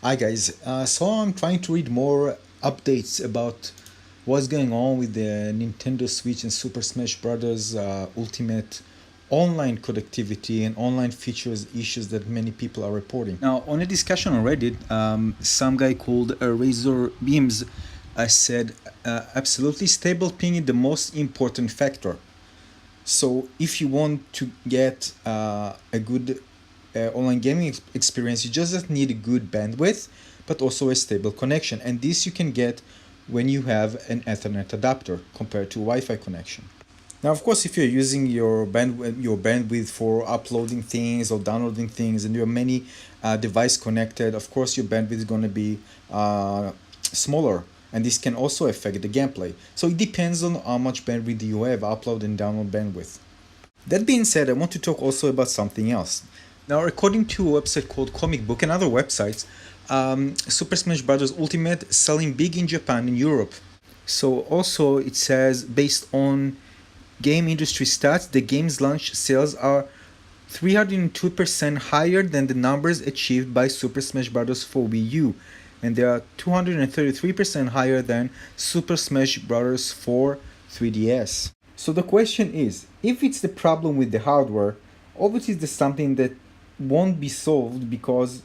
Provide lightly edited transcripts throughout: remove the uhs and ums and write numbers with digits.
Hi guys, so I'm trying to read more updates about what's going on with the Nintendo Switch and Super Smash Bros. Ultimate online connectivity and online features issues that many people are reporting. Now, on a discussion on Reddit, some guy called Razor Beams said absolutely stable ping is the most important factor. So if you want to get a good online gaming experience, you just need a good bandwidth, but also a stable connection. And this you can get when you have an Ethernet adapter compared to Wi-Fi connection. Now, of course, if you're using your bandwidth for uploading things or downloading things, and you have many device connected, of course your bandwidth is going to be smaller, and this can also affect the gameplay. So it depends on how much bandwidth you have, upload and download bandwidth. That being said, I want to talk also about something else. Now, according to a website called Comic Book and other websites, Super Smash Bros. Ultimate is selling big in Japan and Europe. So also it says based on game industry stats, the game's launch sales are 302% higher than the numbers achieved by Super Smash Bros. For Wii U, and they are 233% higher than Super Smash Bros. For 3DS. So the question is, if it's the problem with the hardware, obviously there's something that won't be solved because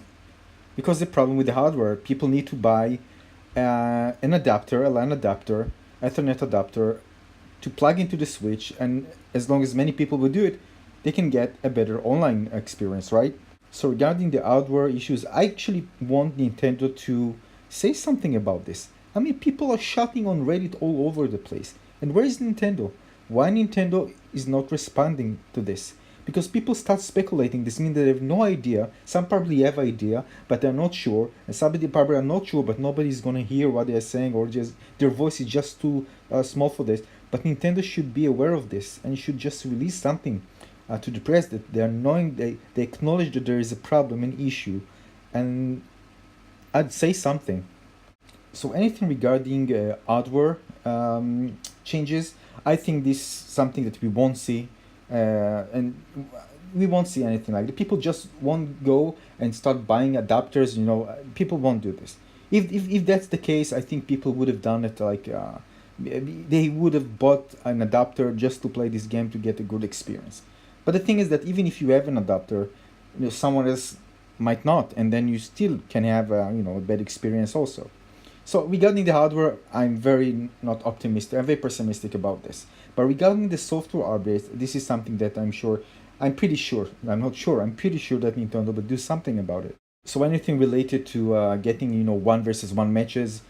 the problem with the hardware, people need to buy an adapter, a LAN adapter, Ethernet adapter, to plug into the Switch, and as long as many people will do it, they can get a better online experience, right? So regarding the hardware issues, I actually want Nintendo to say something about this. I mean, people are shouting on Reddit all over the place. And where is Nintendo? Why Nintendo is not responding to this? Because people start speculating. This means they have no idea. Some probably have idea, but they're not sure. And some probably are not sure, but nobody's gonna hear what they're saying, or just their voice is just too small for this. But Nintendo should be aware of this and should just release something to the press that they are knowing, they acknowledge that there is a problem, an issue, and I'd say something. So anything regarding hardware changes, I think this is something that we won't see, and we won't see anything like that. People just won't go and start buying adapters. People won't do this. If that's the case, I think people would have done it like they would have bought an adapter just to play this game to get a good experience. But the thing is that even if you have an adapter, someone else might not, and then you still can have a bad experience also. So regarding the hardware, I'm very not optimistic. I'm very pessimistic about this. But regarding the software updates, this is something that I'm pretty sure. I'm not sure. I'm pretty sure that Nintendo will do something about it. So anything related to getting one versus one matches,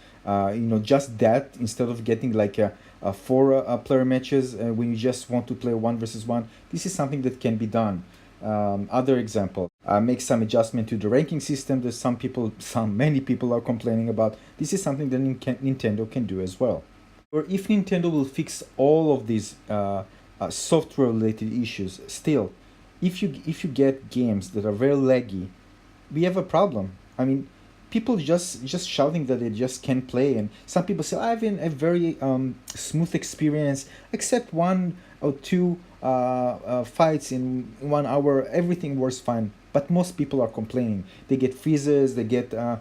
just that instead of getting like a four player matches when you just want to play one versus one, this is something that can be done. Other example, make some adjustment to the ranking system that many people are complaining about. This is something that Nintendo can do as well. Or if Nintendo will fix all of these software related issues, still, if you get games that are very laggy, we have a problem. I mean, people just shouting that they just can't play, and some people say I have a very smooth experience, except one or two fights in 1 hour, everything works fine. But most people are complaining. They get freezes, they get the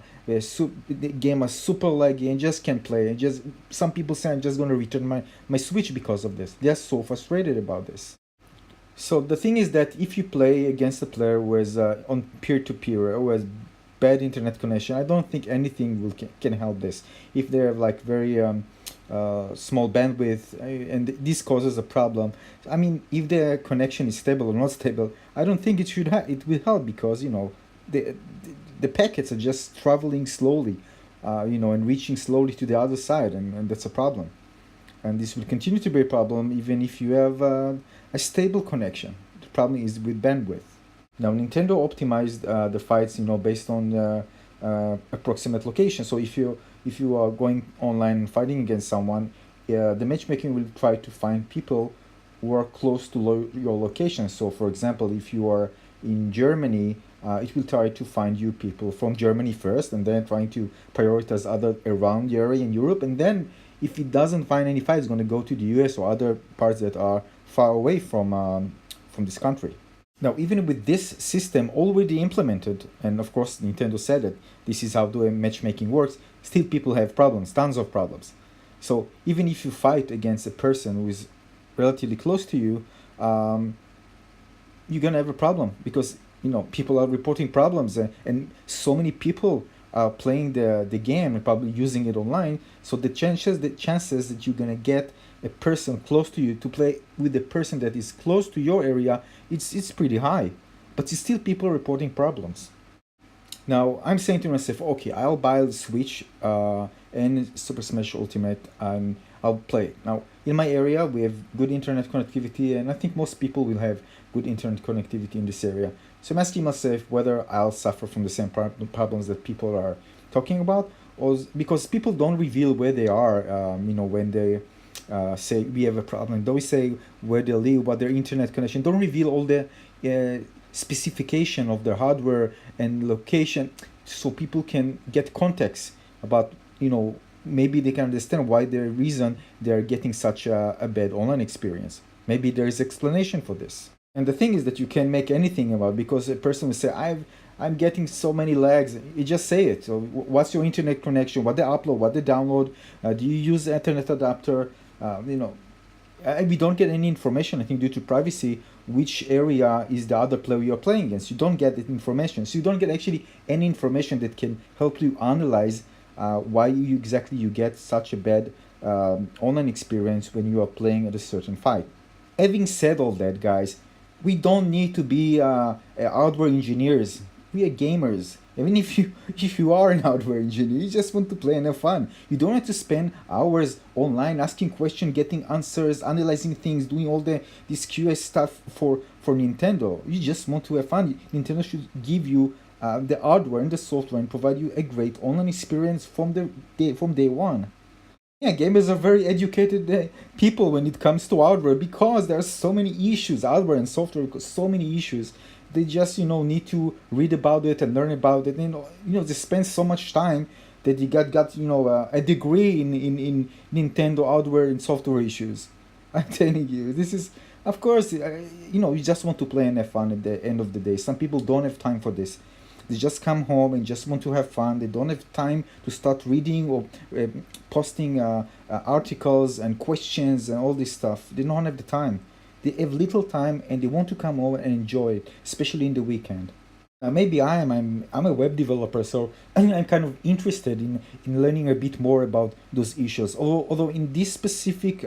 game is super laggy and just can't play. And just some people say I'm just gonna return my Switch because of this. They're so frustrated about this. So the thing is that if you play against a player who is on peer-to-peer or has bad internet connection, I don't think anything can help this. If they have like very small bandwidth and this causes a problem, I mean, if the connection is stable or not stable, I don't think it will help because the the packets are just traveling slowly, and reaching slowly to the other side, and that's a problem. And this will continue to be a problem even if you have a stable connection. The problem is with bandwidth. Now, Nintendo optimized the fights, based on approximate location. So if you are going online and fighting against someone, the matchmaking will try to find people who are close to your location. So, for example, if you are in Germany, it will try to find you people from Germany first, and then trying to prioritize other around the area in Europe, and then if it doesn't find any fight, it's going to go to the US or other parts that are far away from this country. Now, even with this system already implemented, and of course Nintendo said that this is how the matchmaking works, still people have problems, tons of problems. So even if you fight against a person who is relatively close to you, um, you're gonna have a problem because people are reporting problems, and so many people are playing the game and probably using it online. So the chances that you're gonna get a person close to you to play with a person that is close to your area, it's pretty high. But it's still people reporting problems. Now I'm saying to myself, okay, I'll buy the Switch and Super Smash Ultimate, and I'll play it. Now in my area, we have good internet connectivity, and I think most people will have good internet connectivity in this area. So I'm asking myself whether I'll suffer from the same problems that people are talking about, or because people don't reveal where they are. When they say we have a problem, they always say where they live, what their internet connection. Don't reveal all the specification of their hardware and location, so people can get context about, maybe they can understand why the reason they are getting such a bad online experience. Maybe there is explanation for this. And the thing is that you can make anything about, because a person will say, I'm getting so many lags. You just say it. So what's your internet connection? What they upload? What they download? Do you use the internet adapter? We don't get any information, I think, due to privacy, which area is the other player you're playing against. You don't get that information. So you don't get actually any information that can help you analyze why you get such a bad online experience when you are playing at a certain fight. Having said all that, guys, we don't need to be hardware engineers. We are gamers. Even if you are an hardware engineer, you just want to play and have fun. You don't have to spend hours online asking questions, getting answers, analyzing things, doing all this QA stuff for Nintendo. You just want to have fun. Nintendo should give you the hardware and the software and provide you a great online experience from day one. Yeah, gamers are very educated people when it comes to hardware, because there are so many issues, hardware and software, because so many issues. They just need to read about it and learn about it. They spend so much time that you got a degree in Nintendo hardware and software issues. I'm telling you, this is, of course, you just want to play and have fun at the end of the day. Some people don't have time for this. They just come home and just want to have fun. They don't have time to start reading or posting articles and questions and all this stuff. They don't have the time. They have little time and they want to come over and enjoy it, especially in the weekend. Maybe I'm a web developer, so I'm kind of interested in learning a bit more about those issues. Although in this specific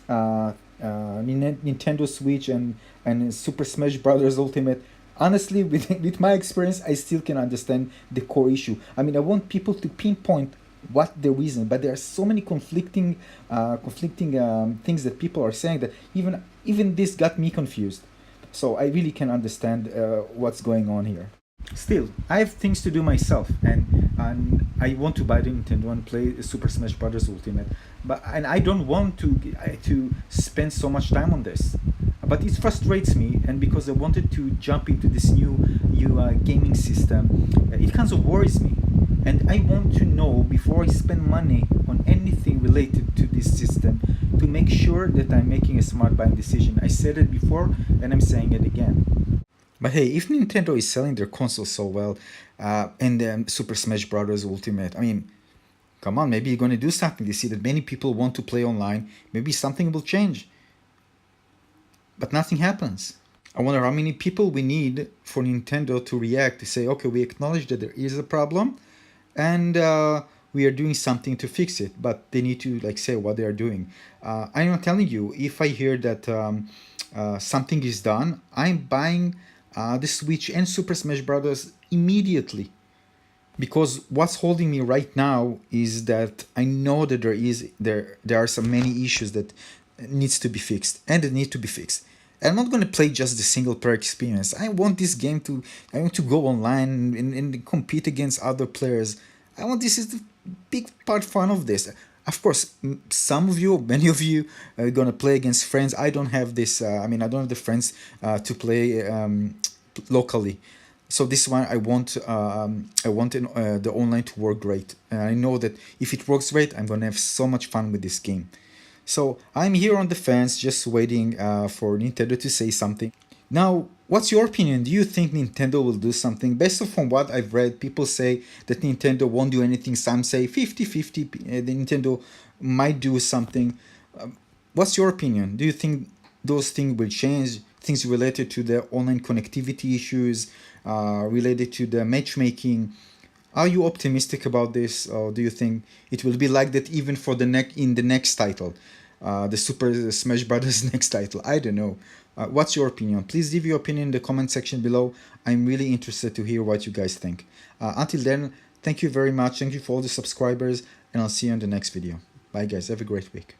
Nintendo Switch and Super Smash Brothers Ultimate, honestly, with my experience, I still can understand the core issue. I mean, I want people to pinpoint what the reason, but there are so many conflicting things that people are saying that even this got me confused. So I really can understand what's going on here. Still, I have things to do myself, and I want to buy the Nintendo and play Super Smash Brothers Ultimate, and I don't want to spend so much time on this. But it frustrates me, and because I wanted to jump into this new gaming system, it kind of worries me, and I want to know before I spend money on anything related to this system to make sure that I'm making a smart buying decision. I said it before, and I'm saying it again. But hey, if Nintendo is selling their console so well, and Super Smash Bros. Ultimate, I mean, come on, maybe you're going to do something. They see that many people want to play online. Maybe something will change. But nothing happens. I wonder how many people we need for Nintendo to react, to say, okay, we acknowledge that there is a problem, and we are doing something to fix it. But they need to say what they are doing. I'm not telling you, if I hear that something is done, I'm buying the Switch and Super Smash Bros. Immediately. Because what's holding me right now is that I know that there are so many issues that needs to be fixed, and it needs to be fixed. I'm not going to play just the single player experience. I want this game to I want to go online and compete against other players. I want This is the big part fun of this. Of course, some of you, many of you, are gonna play against friends. I don't have this. I don't have the friends to play locally. So this one, I want the online to work great. And I know that if it works great, I'm gonna have so much fun with this game. So I'm here on the fence, just waiting for Nintendo to say something. Now, What's your opinion? Do you think Nintendo will do something? Based on what I've read, people say that Nintendo won't do anything. Some say 50-50, the Nintendo might do something. What's your opinion? Do you think those things will change? Things related to the online connectivity issues, related to the matchmaking. Are you optimistic about this, or do you think it will be like that even for the next title, the Super Smash Brothers next title? I don't know. What's your opinion? Please leave your opinion in the comment section below. I'm really interested to hear what you guys think. Until then, thank you very much. Thank you for all the subscribers, and I'll see you in the next video. Bye, guys. Have a great week.